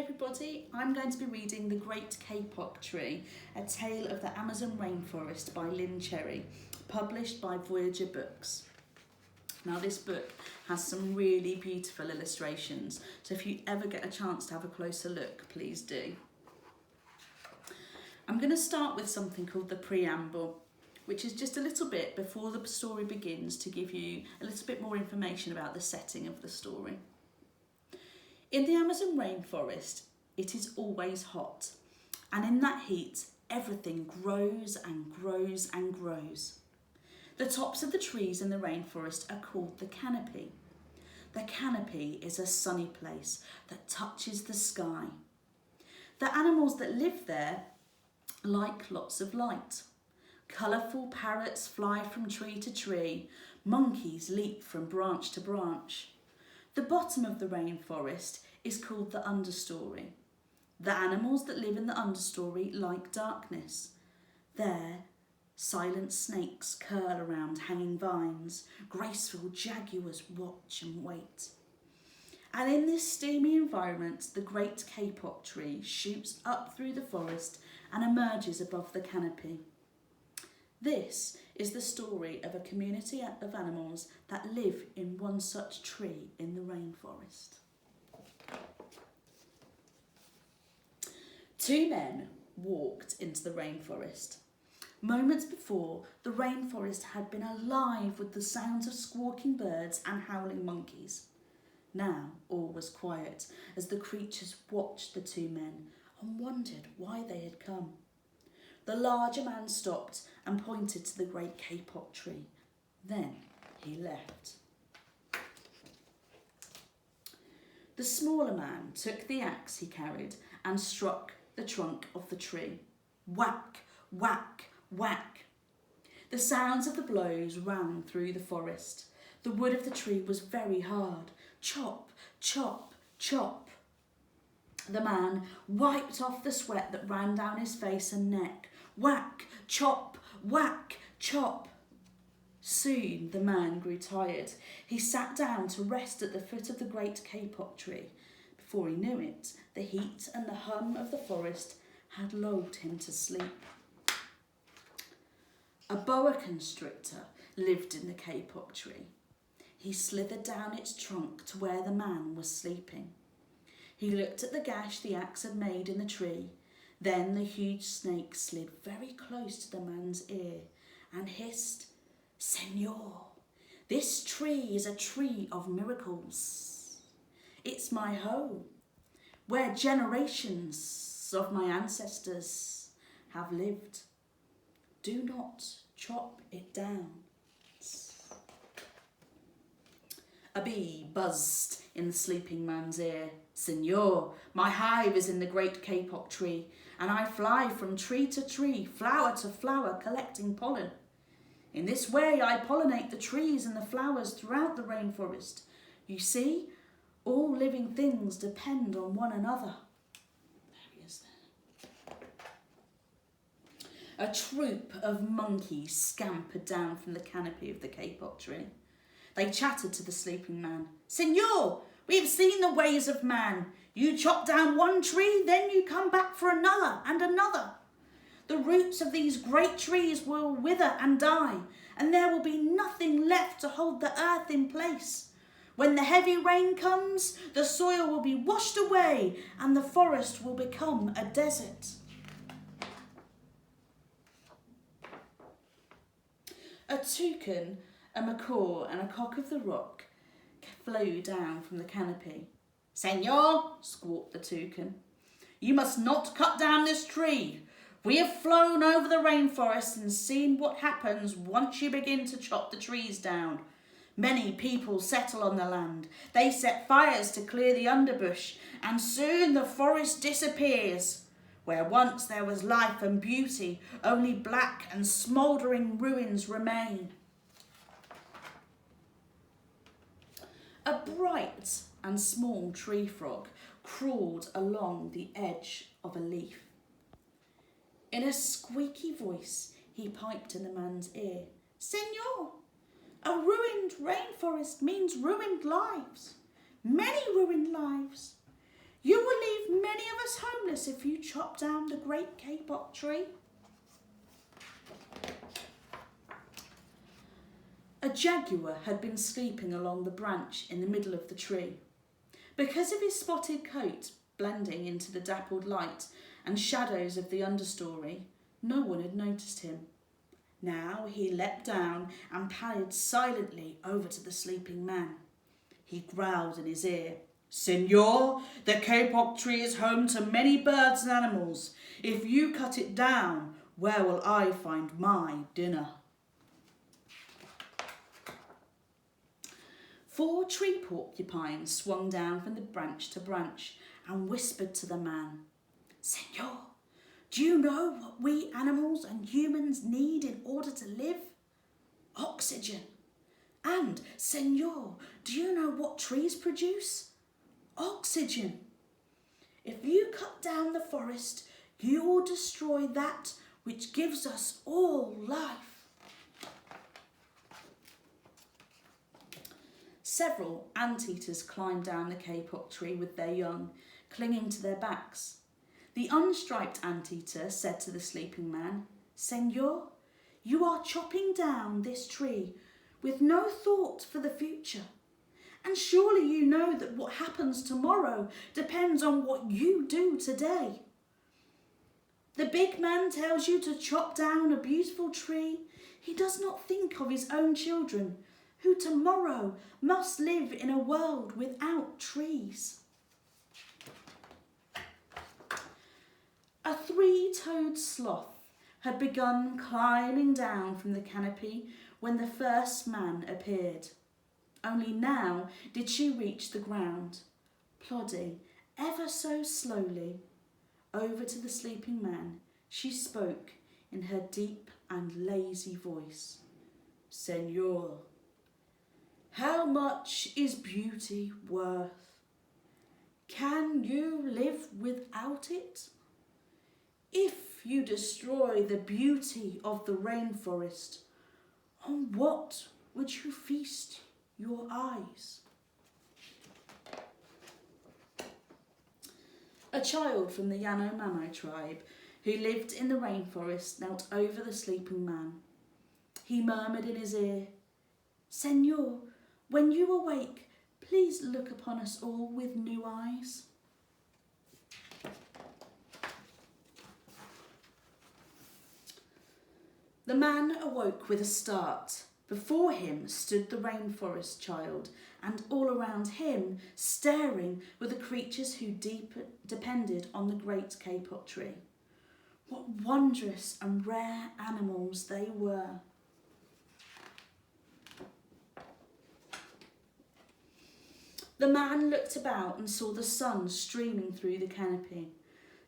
everybody, I'm going to be reading The Great Kapok Tree, a tale of the Amazon rainforest by Lynn Cherry, published by Voyager Books. Now this book has some really beautiful illustrations, so if you ever get a chance to have a closer look, please do. I'm going to start with something called the Preamble, which is just a little bit before the story begins to give you a little bit more information about the setting of the story. In the Amazon rainforest, it is always hot, and in that heat, everything grows and grows and grows. The tops of the trees in the rainforest are called the canopy. The canopy is a sunny place that touches the sky. The animals that live there like lots of light. Colourful parrots fly from tree to tree. Monkeys leap from branch to branch. The bottom of the rainforest is called the understory. The animals that live in the understory like darkness. There, silent snakes curl around hanging vines. Graceful jaguars watch and wait. And in this steamy environment, the Great Kapok Tree shoots up through the forest and emerges above the canopy. This is the story of a community of animals that live in one such tree in the rainforest. Two men walked into the rainforest. Moments before, the rainforest had been alive with the sounds of squawking birds and howling monkeys. Now all was quiet as the creatures watched the two men and wondered why they had come. The larger man stopped and pointed to the Great Kapok Tree. Then he left. The smaller man took the axe he carried and struck the trunk of the tree. Whack, whack, whack. The sounds of the blows rang through the forest. The wood of the tree was very hard. Chop, chop, chop. The man wiped off the sweat that ran down his face and neck. Whack, chop, whack, chop. Soon the man grew tired. He sat down to rest at the foot of the Great Kapok Tree. Before he knew it, the heat and the hum of the forest had lulled him to sleep. A boa constrictor lived in the Kapok Tree. He slithered down its trunk to where the man was sleeping. He looked at the gash the axe had made in the tree. Then the huge snake slid very close to the man's ear and hissed, "Senor, this tree is a tree of miracles. It's my home, where generations of my ancestors have lived. Do not chop it down." A bee buzzed in the sleeping man's ear. "Senor, my hive is in the Great Kapok Tree, and I fly from tree to tree, flower to flower, collecting pollen. In this way I pollinate the trees and the flowers throughout the rainforest. You see, all living things depend on one another." There he is there. A troop of monkeys scampered down from the canopy of the Kapok Tree. They chattered to the sleeping man. "Senor, we have seen the ways of man. You chop down one tree, then you come back for another and another. The roots of these great trees will wither and die, and there will be nothing left to hold the earth in place. When the heavy rain comes, the soil will be washed away and the forest will become a desert." A toucan, a macaw and a cock of the rock flew down from the canopy. "Senor," squawked the toucan, "you must not cut down this tree. We have flown over the rainforest and seen what happens once you begin to chop the trees down. Many people settle on the land. They set fires to clear the underbush, and soon the forest disappears. Where once there was life and beauty, only black and smouldering ruins remain." A bright and small tree frog crawled along the edge of a leaf. In a squeaky voice, he piped in the man's ear, "Senor, a ruined rainforest means ruined lives, many ruined lives. You will leave many of us homeless if you chop down the Great Kapok Tree. A jaguar had been sleeping along the branch in the middle of the tree. Because of his spotted coat blending into the dappled light and shadows of the understory, no one had noticed him. Now he leapt down and padded silently over to the sleeping man. He growled in his ear, "Senor, the Kapok Tree is home to many birds and animals. If you cut it down, where will I find my dinner?" 4 tree porcupines swung down from the branch to branch and whispered to the man, "Senor, do you know what we animals and humans need in order to live? Oxygen. And, Senor, do you know what trees produce? Oxygen. If you cut down the forest, you will destroy that which gives us all life." Several anteaters climbed down the Kapok Tree with their young, clinging to their backs. The unstriped anteater said to the sleeping man, "Senor, you are chopping down this tree with no thought for the future. And surely you know that what happens tomorrow depends on what you do today. The big man tells you to chop down a beautiful tree. He does not think of his own children, who tomorrow must live in a world without trees." A 3-toed sloth had begun climbing down from the canopy when the first man appeared. Only now did she reach the ground, plodding ever so slowly. Over to the sleeping man, she spoke in her deep and lazy voice, "Senor, how much is beauty worth? Can you live without it? If you destroy the beauty of the rainforest, on what would you feast your eyes?" A child from the Yanomamo tribe who lived in the rainforest knelt over the sleeping man. He murmured in his ear, "Senor, when you awake, please look upon us all with new eyes." The man awoke with a start. Before him stood the rainforest child, and all around him, staring, were the creatures who depended on the Great Kapok Tree. What wondrous and rare animals they were. The man looked about and saw the sun streaming through the canopy.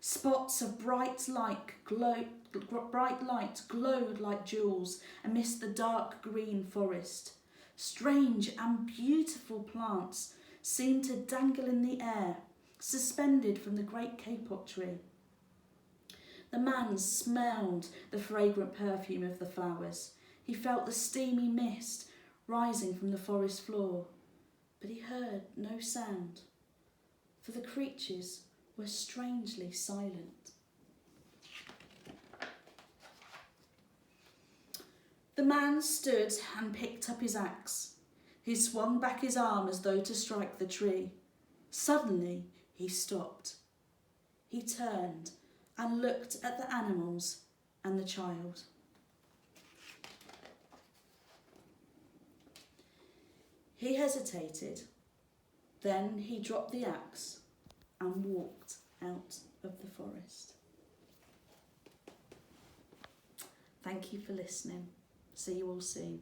Spots of bright light glowed like jewels amidst the dark green forest. Strange and beautiful plants seemed to dangle in the air, suspended from the Great Kapok Tree. The man smelled the fragrant perfume of the flowers. He felt the steamy mist rising from the forest floor, but he heard no sound, for the creatures were strangely silent. The man stood and picked up his axe. He swung back his arm as though to strike the tree. Suddenly he stopped. He turned and looked at the animals and the child. He hesitated. Then he dropped the axe and walked out of the forest. Thank you for listening. See you all soon.